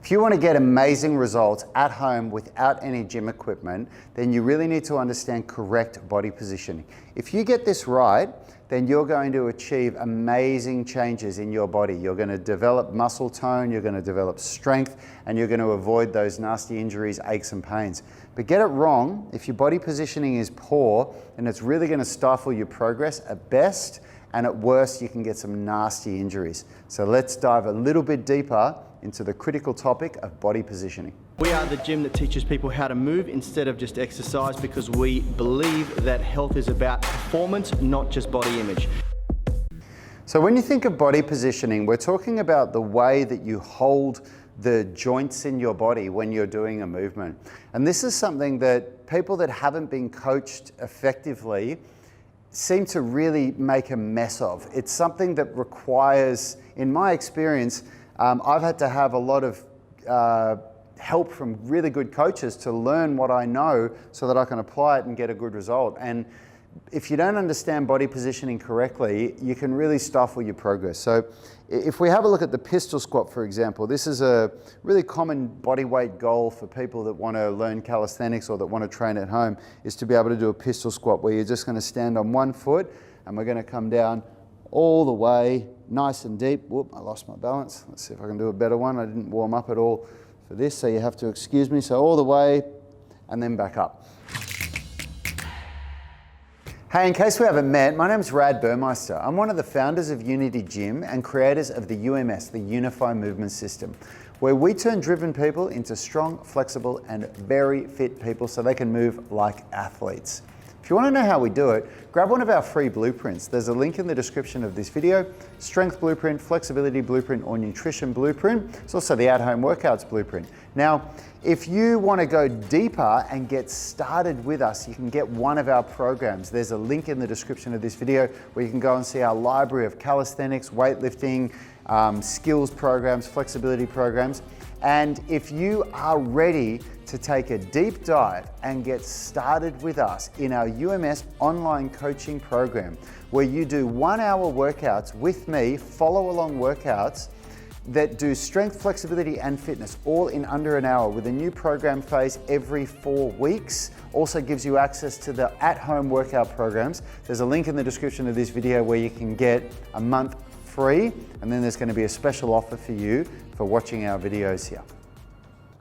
If you want to get amazing results at home without any gym equipment, then you really need to understand correct body positioning. If you get this right, then you're going to achieve amazing changes in your body. You're going to develop muscle tone, you're going to develop strength, and you're going to avoid those nasty injuries, aches and pains. But get it wrong, if your body positioning is poor, then it's really going to stifle your progress at best, and at worst you can get some nasty injuries. So let's dive a little bit deeper into the critical topic of body positioning. We are the gym that teaches people how to move instead of just exercise, because we believe that health is about performance, not just body image. So when you think of body positioning, we're talking about the way that you hold the joints in your body when you're doing a movement. And this is something that people that haven't been coached effectively seem to really make a mess of. It's something that requires, in my experience, I've had to have a lot of help from really good coaches to learn what I know so that I can apply it and get a good result. And if you don't understand body positioning correctly, you can really stifle your progress. So if we have a look at the pistol squat, for example, this is a really common body weight goal for people that want to learn calisthenics or that want to train at home, is to be able to do a pistol squat where you're just going to stand on one foot and we're going to come down all the way, nice and deep. Whoop, I lost my balance. Let's see if I can do a better one. I didn't warm up at all for this, so you have to excuse me. So all the way and then back up. Hey, in case we haven't met, my name's Rad Burmeister. I'm one of the founders of Unity Gym and creators of the UMS, the Unify Movement System, where we turn driven people into strong, flexible, and very fit people so they can move like athletes. If you want to know how we do it, grab one of our free blueprints. There's a link in the description of this video: strength blueprint, flexibility blueprint, or nutrition blueprint. It's also the at-home workouts blueprint. Now, if you want to go deeper and get started with us, you can get one of our programs. There's a link in the description of this video where you can go and see our library of calisthenics, weightlifting, skills programs, flexibility programs. And if you are ready to take a deep dive and get started with us in our UMS online coaching program, where you do 1 hour workouts with me, follow along workouts that do strength, flexibility, and fitness, all in under an hour, with a new program phase every 4 weeks. Also gives you access to the at-home workout programs. There's a link in the description of this video where you can get a month free, and then there's going to be a special offer for you for watching our videos here.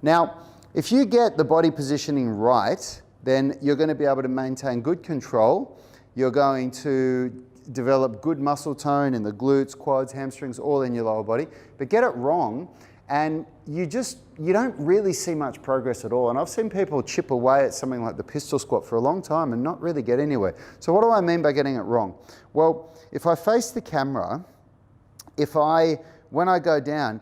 Now, if you get the body positioning right, then you're going to be able to maintain good control. You're going to develop good muscle tone in the glutes, quads, hamstrings, all in your lower body. But get it wrong and you don't really see much progress at all. And I've seen people chip away at something like the pistol squat for a long time and not really get anywhere. So what do I mean by getting it wrong? Well, if I face the camera, when I go down,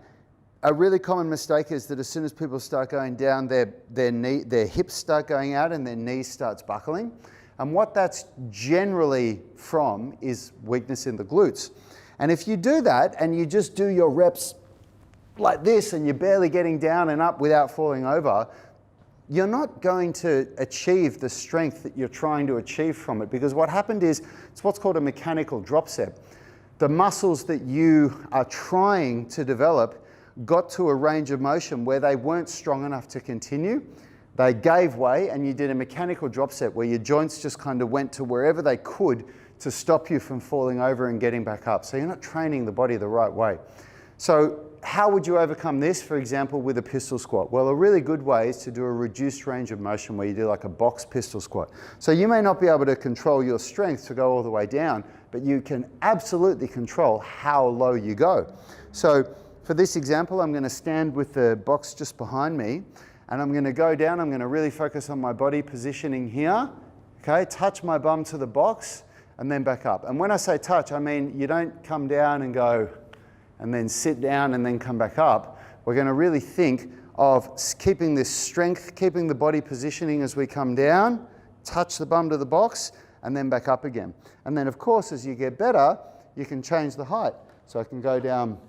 a really common mistake is that as soon as people start going down, their hips start going out and their knees starts buckling. And what that's generally from is weakness in the glutes. And if you do that and you just do your reps like this and you're barely getting down and up without falling over, you're not going to achieve the strength that you're trying to achieve from it, because what happened is it's what's called a mechanical drop set. The muscles that you are trying to develop got to a range of motion where they weren't strong enough to continue. They gave way and you did a mechanical drop set where your joints just kind of went to wherever they could to stop you from falling over and getting back up. So you're not training the body the right way. So how would you overcome this, for example, with a pistol squat? Well, a really good way is to do a reduced range of motion where you do like a box pistol squat. So you may not be able to control your strength to go all the way down, but you can absolutely control how low you go. So for this example, I'm going to stand with the box just behind me. And I'm going to go down, I'm going to really focus on my body positioning here, okay, touch my bum to the box and then back up. And when I say touch, I mean you don't come down and go and then sit down and then come back up. We're going to really think of keeping this strength, keeping the body positioning as we come down, touch the bum to the box and then back up again. And then of course, as you get better, you can change the height. So I can go down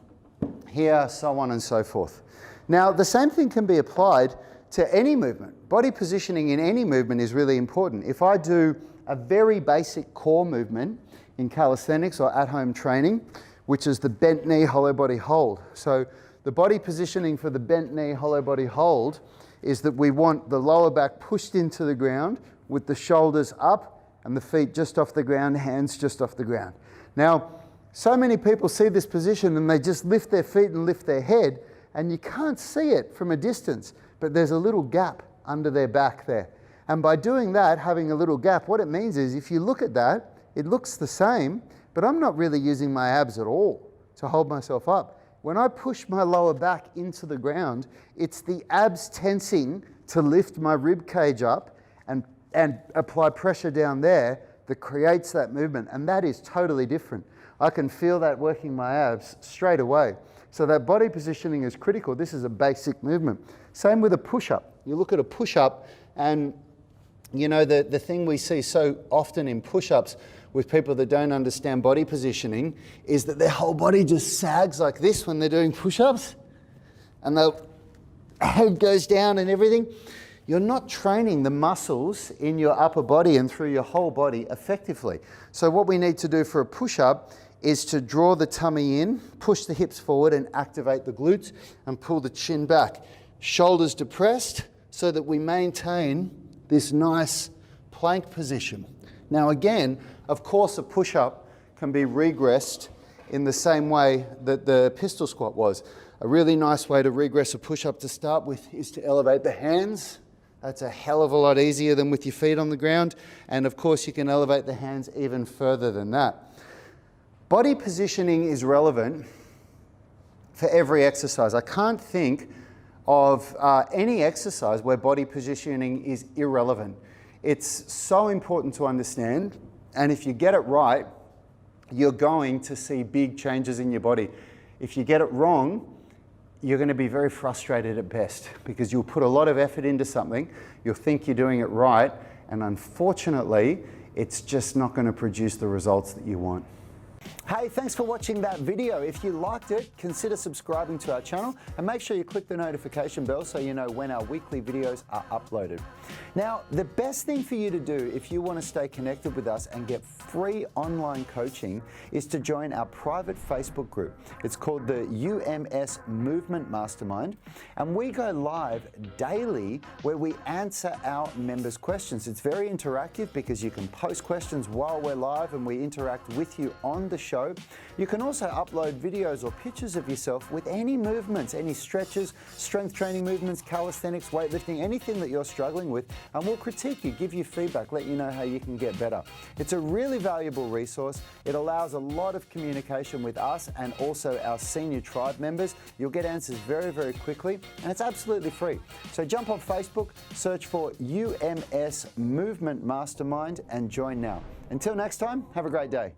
here, so on and so forth. Now, the same thing can be applied to any movement. Body positioning in any movement is really important. If I do a very basic core movement in calisthenics or at-home training, which is the bent knee hollow body hold. So The body positioning for the bent knee, hollow body hold is that we want the lower back pushed into the ground with the shoulders up and the feet just off the ground, hands just off the ground. Now, so many people see this position and they just lift their feet and lift their head, and you can't see it from a distance, but there's a little gap under their back there. And by doing that, having a little gap, what it means is if you look at that, it looks the same, but I'm not really using my abs at all to hold myself up. When I push my lower back into the ground, it's the abs tensing to lift my rib cage up and apply pressure down there that creates that movement. And that is totally different. I can feel that working my abs straight away. So that body positioning is critical. This is a basic movement. Same with a push-up. You look at a push-up and you know the thing we see so often in push-ups with people that don't understand body positioning is that their whole body just sags like this when they're doing push-ups and their head goes down and everything. You're not training the muscles in your upper body and through your whole body effectively. So what we need to do for a push-up is to draw the tummy in, push the hips forward and activate the glutes and pull the chin back. Shoulders depressed so that we maintain this nice plank position. Now again, of course a push-up can be regressed in the same way that the pistol squat was. A really nice way to regress a push-up to start with is to elevate the hands. That's a hell of a lot easier than with your feet on the ground. And of course you can elevate the hands even further than that. Body positioning is relevant for every exercise. I can't think of any exercise where body positioning is irrelevant. It's so important to understand, and if you get it right, you're going to see big changes in your body. If you get it wrong, you're going to be very frustrated at best because you'll put a lot of effort into something, you'll think you're doing it right, and unfortunately, it's just not going to produce the results that you want. Hey, thanks for watching that video. If you liked it, consider subscribing to our channel and make sure you click the notification bell so you know when our weekly videos are uploaded. Now, the best thing for you to do if you want to stay connected with us and get free online coaching is to join our private Facebook group. It's called the UMS Movement Mastermind, and we go live daily where we answer our members' questions. It's very interactive because you can post questions while we're live and we interact with you on the show. You can also upload videos or pictures of yourself with any movements, any stretches, strength training movements, calisthenics, weightlifting, anything that you're struggling with, and we'll critique you, give you feedback, let you know how you can get better. It's a really valuable resource. It allows a lot of communication with us and also our senior tribe members. You'll get answers very, very quickly, and it's absolutely free. So jump on Facebook, search for UMS Movement Mastermind and join now. Until next time, have a great day.